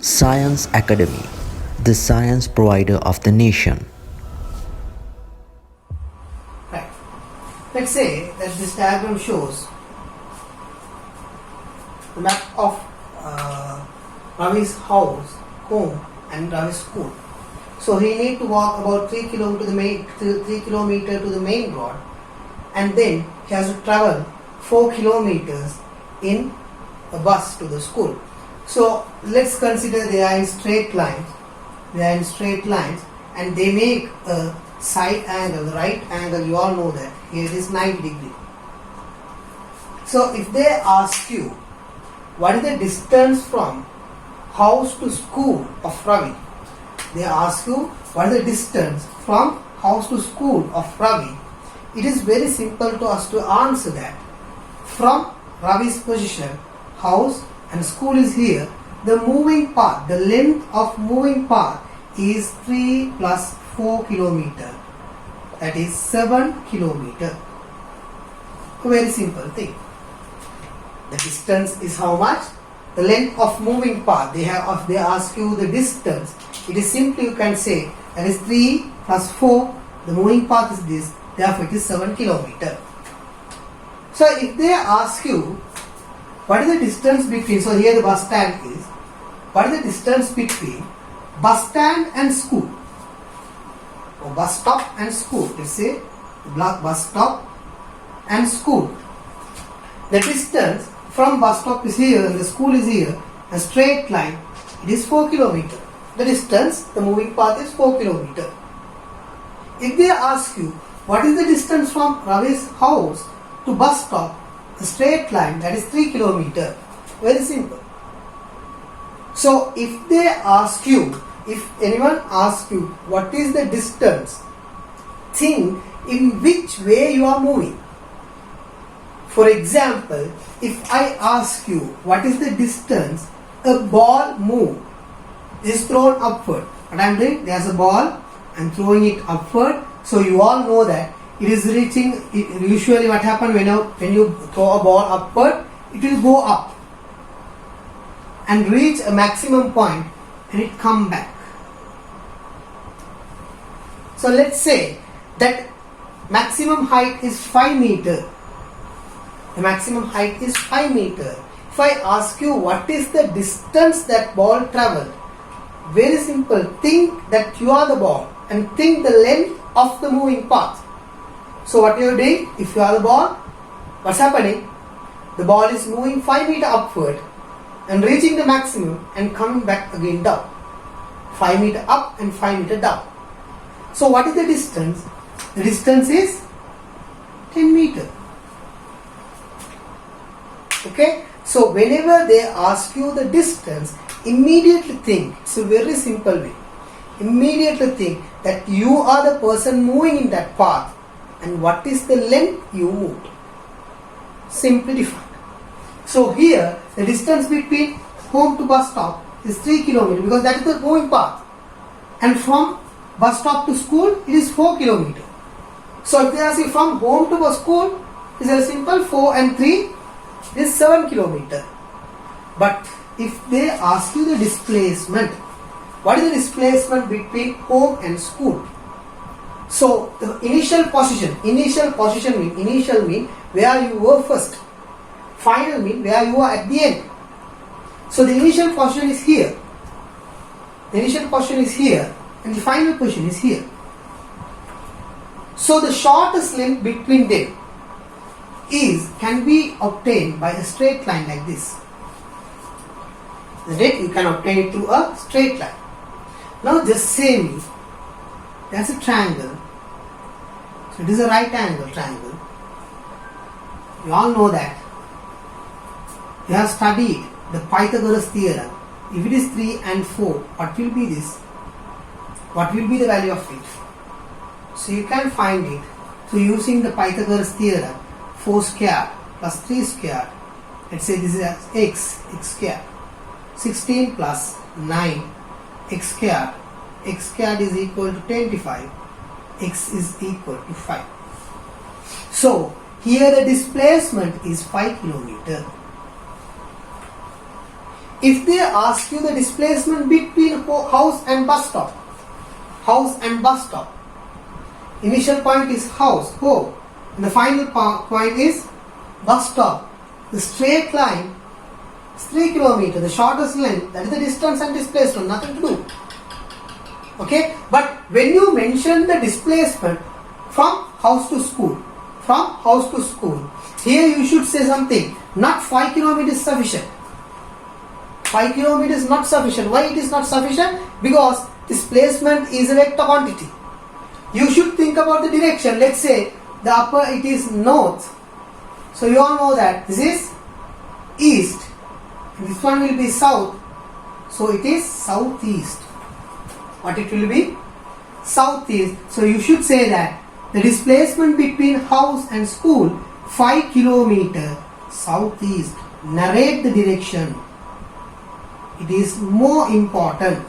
Science Academy, the science provider of the nation. Right. Let's say that this diagram shows the map of Ravi's house, home, and Ravi's school. So he need to walk about 3 kilometer to the main road, and then he has to travel 4 kilometers in a bus to the school. So let's consider they are in straight lines. And they make a side angle, the right angle. You all know that here it is 90 degree. So if they ask you what is the distance from house to school of Ravi, they ask you what is the distance from house to school of Ravi, it is very simple to us to answer that. From Ravi's position, house and school is here. The moving path, the length of moving path is 3 plus 4 kilometer. That is 7 kilometer. A very simple thing. The distance is how much? The length of moving path. They ask you the distance. It is simply you can say that is 3 plus 4. The moving path is this. Therefore, it is 7 kilometer. So if they ask you what is the distance between, so here the bus stand is, what is the distance between bus stand and school, or bus stop and school? Let's say bus stop and school. The distance from bus stop is here and the school is here, a straight line, it is 4 kilometer. The distance, the moving path is 4 kilometer. If they ask you what is the distance from Ravi's house to bus stop, a straight line, that is 3 kilometer. Very simple. So if they ask you, if anyone asks you what is the distance, think in which way you are moving. For example, if I ask you what is the distance a ball move is thrown upward, what I am doing, there is a ball, I am throwing it upward. So you all know that it is reaching, usually what happens when you throw a ball upward, it will go up and reach a maximum point and it come back. So let's say that maximum height is 5 meter. The maximum height is 5 meter. If I ask you what is the distance that ball traveled, very simple, think that you are the ball and think the length of the moving path. So what you are doing, if you are the ball, what's happening? The ball is moving 5 meter upward and reaching the maximum and coming back again down. 5 meter up and 5 meter down. So what is the distance? The distance is 10 meter. Okay? So whenever they ask you the distance, immediately think, it's a very simple way. Immediately think that you are the person moving in that path and what is the length you moved. Simply defined. So here the distance between home to bus stop is 3 km because that is the moving path. And from bus stop to school it is 4 km. So if they ask you from home to bus school, it is a simple 4 and 3 is 7 km. But if they ask you the displacement, what is the displacement between home and school? So the initial position mean where you were first. Final mean where you are at the end. So the initial position is here. The initial position is here and the final position is here. So the shortest length between them can be obtained by a straight line like this. That you can obtain it through a straight line. Now just say me, there's a triangle. So it is a right angle triangle. You all know that. You have studied the Pythagoras theorem. If it is 3 and 4, what will be this? What will be the value of it? So you can find it through using the Pythagoras theorem. 4 squared plus 3 squared. Let's say this is x squared. 16 plus 9 x squared is equal to 25. X is equal to 5. So here the displacement is 5 km. If they ask you the displacement between house and bus stop, initial point is house, home, and the final point is bus stop. The straight line is 3 kilometers, the shortest length, that is the distance and displacement, nothing to do. Okay, but when you mention the displacement from house to school, here you should say something, not 5 kilometers sufficient. 5 kilometers is not sufficient. Why it is not sufficient? Because displacement is a vector quantity. You should think about the direction. Let's say the upper it is north. So you all know that this is east. This one will be south. So it is southeast. What it will be? Southeast. So you should say that the displacement between house and school 5 kilometer southeast. Narrate the direction. It is more important.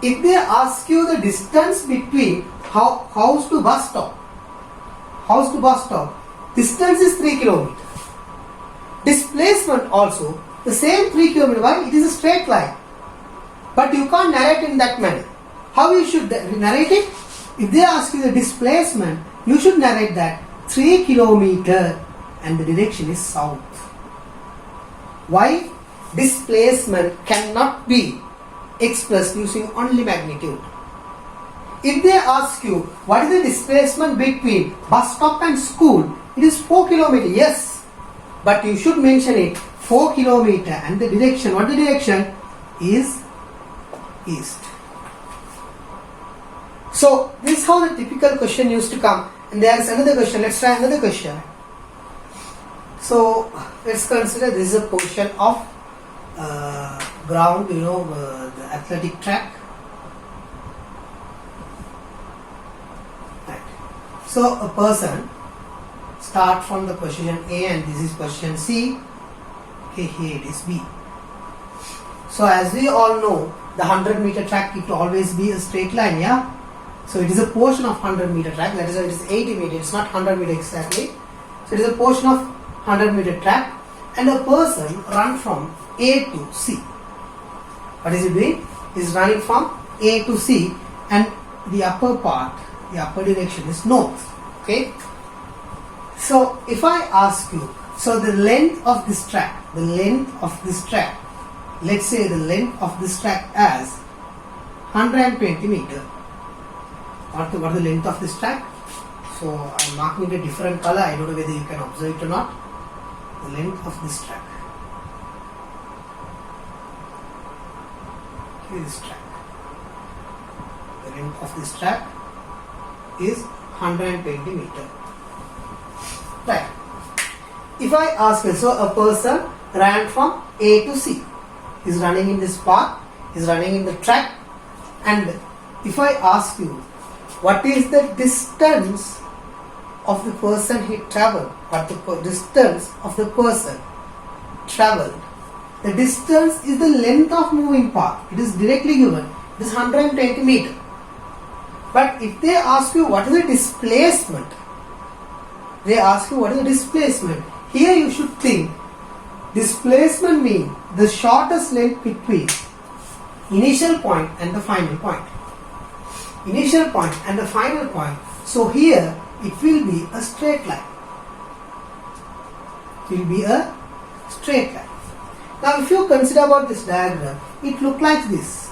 If they ask you the distance between house to bus stop, distance is 3 kilometers. Displacement also the same 3 kilometers. Why? It is a straight line. But you can't narrate in that manner. How you should narrate it? If they ask you the displacement, you should narrate that 3 kilometers and the direction is south. Why? Displacement cannot be expressed using only magnitude. If they ask you what is the displacement between bus stop and school, it is 4 kilometers. Yes, but you should mention it 4 kilometers and the direction. What the direction is? East. So this is how the typical question used to come. And there is another question. Let's try another question. So let's consider this is a portion of ground, the athletic track. Right. So a person start from the position A and this is position C. Okay, here it is B. So as we all know, the 100-meter track it will always be a straight line, yeah. So it is a portion of 100-meter track. That is why it is 80 meters. It's not 100 meters exactly. So it is a portion of 100-meter track, and a person run from A to C. What is he doing? He is running from A to C, and the upper part, the upper direction is north. Okay. So if I ask you, so the length of this track, let's say the length of this track as 120 meters. What the length of this track? So I'm marking it a different color. I don't know whether you can observe it or not. The length of this track. Here is track. The length of this track is 120 meters. Right. If I ask you, so a person ran from A to C. He is running in this path. He is running in the track. And if I ask you, what is the distance of the person he travelled? What the distance of the person travelled? The distance is the length of moving path. It is directly given. It is 120 meters. But if they ask you what is the displacement, here you should think displacement means the shortest length between initial point and the final point. So here it will be a straight line. Now if you consider about this diagram, it looks like this.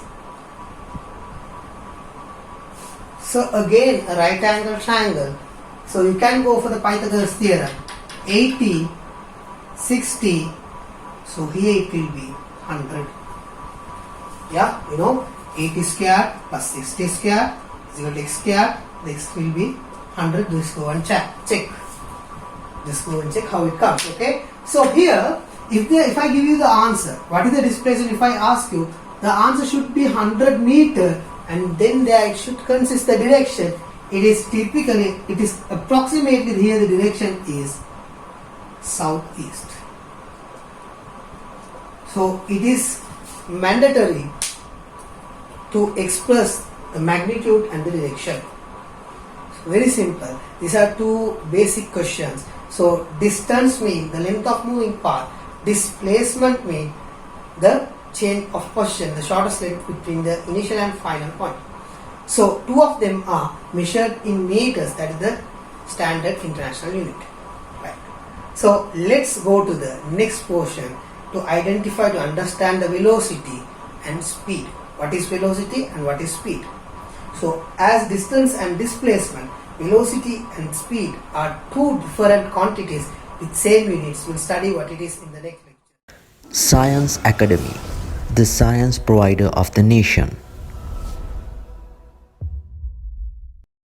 So again a right angle triangle. So you can go for the Pythagoras theorem. 80, 60. So here it will be 100. Yeah, 80 square plus 60 square is equal to x square. This will be 100. Just go and check. Just go and check how it comes. Okay. So here, if I give you the answer, what is the displacement? If I ask you, the answer should be 100 meter, and then there it should consist the direction. It is approximately here the direction is southeast. So it is mandatory to express the magnitude and the direction. So very simple. These are two basic questions. So distance means the length of moving path. Displacement means the chain of position, the shortest length between the initial and final point. So two of them are measured in meters, that is the standard international unit. Right. So let's go to the next portion to identify, to understand the velocity and speed. What is velocity and what is speed? So as distance and displacement, velocity and speed are two different quantities with same units. We'll study what it is in the next lecture. Science Academy, the science provider of the nation.